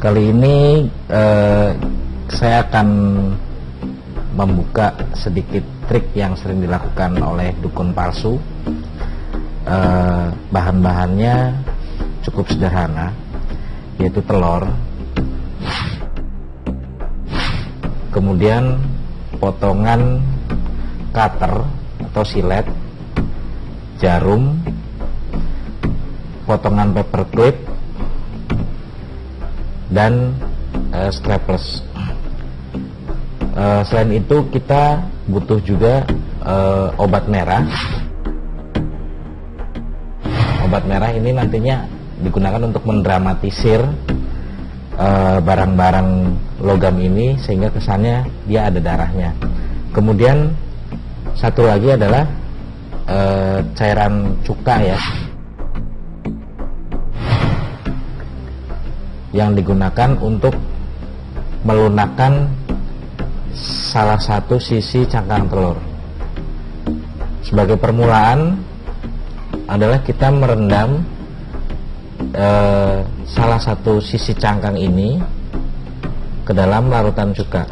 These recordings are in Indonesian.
Kali ini saya akan membuka sedikit trik yang sering dilakukan oleh dukun palsu. Bahan-bahannya cukup sederhana, yaitu telur, kemudian potongan cutter atau silet, jarum, potongan paperclip, dan strapless. Selain itu kita butuh juga obat merah. Obat merah ini nantinya digunakan untuk mendramatisir barang-barang logam ini sehingga kesannya dia ada darahnya. Kemudian satu lagi adalah cairan cuka ya, yang digunakan untuk melunakkan salah satu sisi cangkang telur. Sebagai permulaan adalah kita merendam salah satu sisi cangkang ini ke dalam larutan cuka.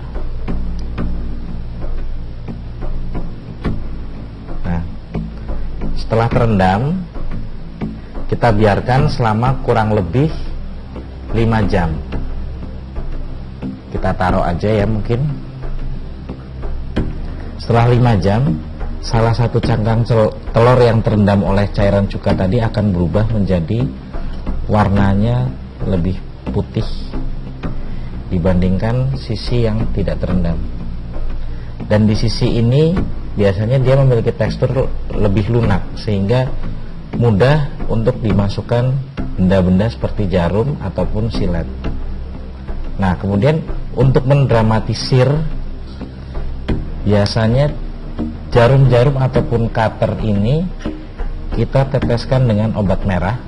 Nah, setelah terendam, kita biarkan selama kurang lebih 5 jam. Kita taruh aja ya mungkin. Setelah 5 jam, salah satu cangkang telur yang terendam oleh cairan cuka tadi akan berubah menjadi warnanya lebih putih dibandingkan sisi yang tidak terendam. Dan di sisi ini biasanya dia memiliki tekstur lebih lunak sehingga mudah untuk dimasukkan benda-benda seperti jarum ataupun silet. Nah, kemudian untuk mendramatisir, biasanya jarum-jarum ataupun cutter ini kita teteskan dengan obat merah.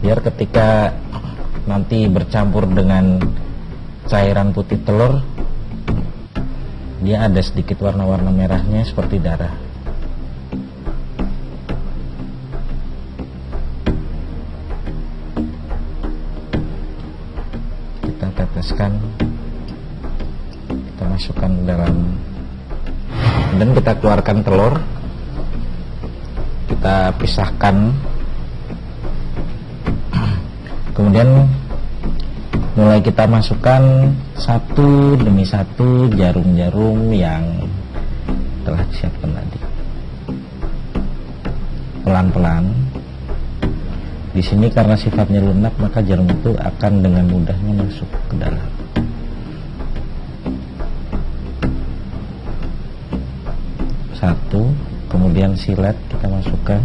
Biar ketika nanti bercampur dengan cairan putih telur, dia ada sedikit warna-warna merahnya seperti darah. Kita teteskan, kita masukkan dalam, dan kita keluarkan telur, kita pisahkan. Kemudian mulai kita masukkan satu demi satu jarum-jarum yang telah disiapkan tadi. Pelan-pelan. Di sini karena sifatnya lunak, maka jarum itu akan dengan mudahnya masuk ke dalam. Satu, kemudian silet kita masukkan.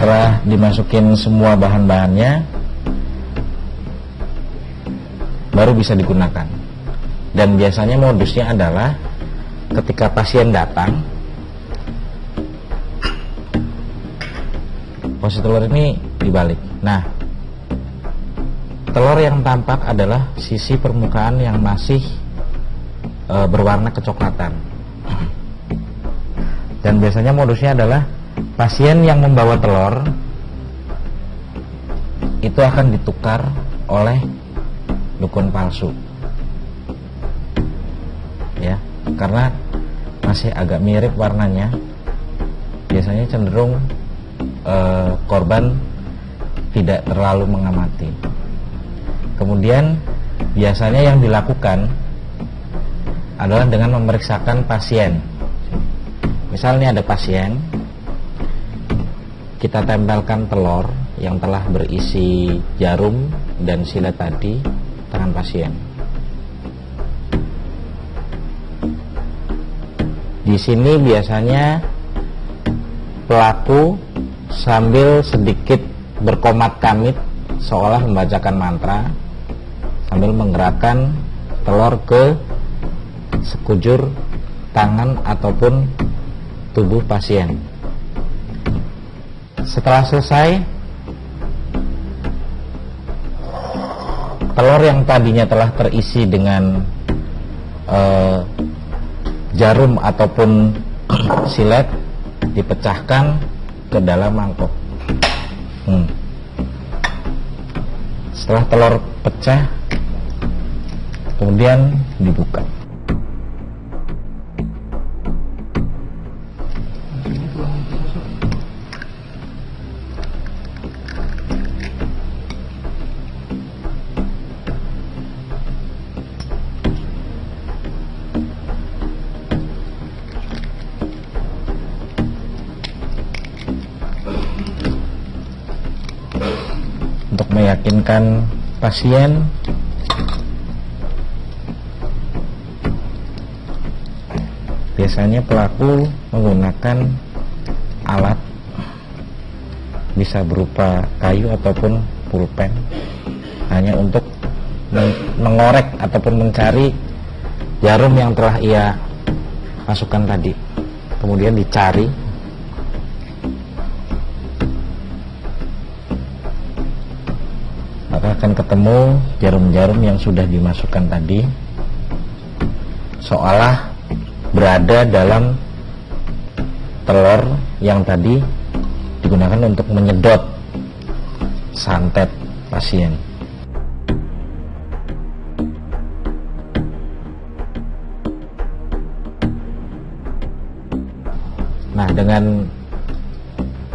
Setelah dimasukin semua bahan-bahannya, baru bisa digunakan. Dan biasanya modusnya adalah ketika pasien datang, posisi telur ini dibalik. Nah, telur yang tampak adalah sisi permukaan yang masih berwarna kecoklatan. Dan biasanya modusnya adalah pasien yang membawa telur itu akan ditukar oleh dukun palsu, ya, karena masih agak mirip warnanya. Biasanya cenderung korban tidak terlalu mengamati. Kemudian biasanya yang dilakukan adalah dengan memeriksakan pasien. Misalnya ada pasien, kita tempelkan telur yang telah berisi jarum dan silet tadi tangan pasien. Di sini biasanya pelaku sambil sedikit berkomat-kamit seolah membacakan mantra sambil menggerakkan telur ke sekujur tangan ataupun tubuh pasien. Setelah selesai, telur yang tadinya telah terisi dengan jarum ataupun silet dipecahkan ke dalam mangkok. Setelah telur pecah, kemudian dibuka. Untuk meyakinkan pasien, biasanya pelaku menggunakan alat, bisa berupa kayu ataupun pulpen, hanya untuk mengorek ataupun mencari jarum yang telah ia masukkan tadi. Kemudian dicari, maka akan ketemu jarum-jarum yang sudah dimasukkan tadi, seolah berada dalam telur yang tadi digunakan untuk menyedot santet pasien. Nah, dengan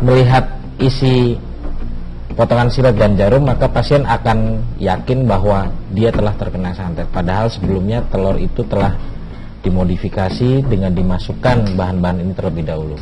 melihat isi potongan silet dan jarum, maka pasien akan yakin bahwa dia telah terkena santet. Padahal sebelumnya telur itu telah dimodifikasi dengan dimasukkan bahan-bahan ini terlebih dahulu.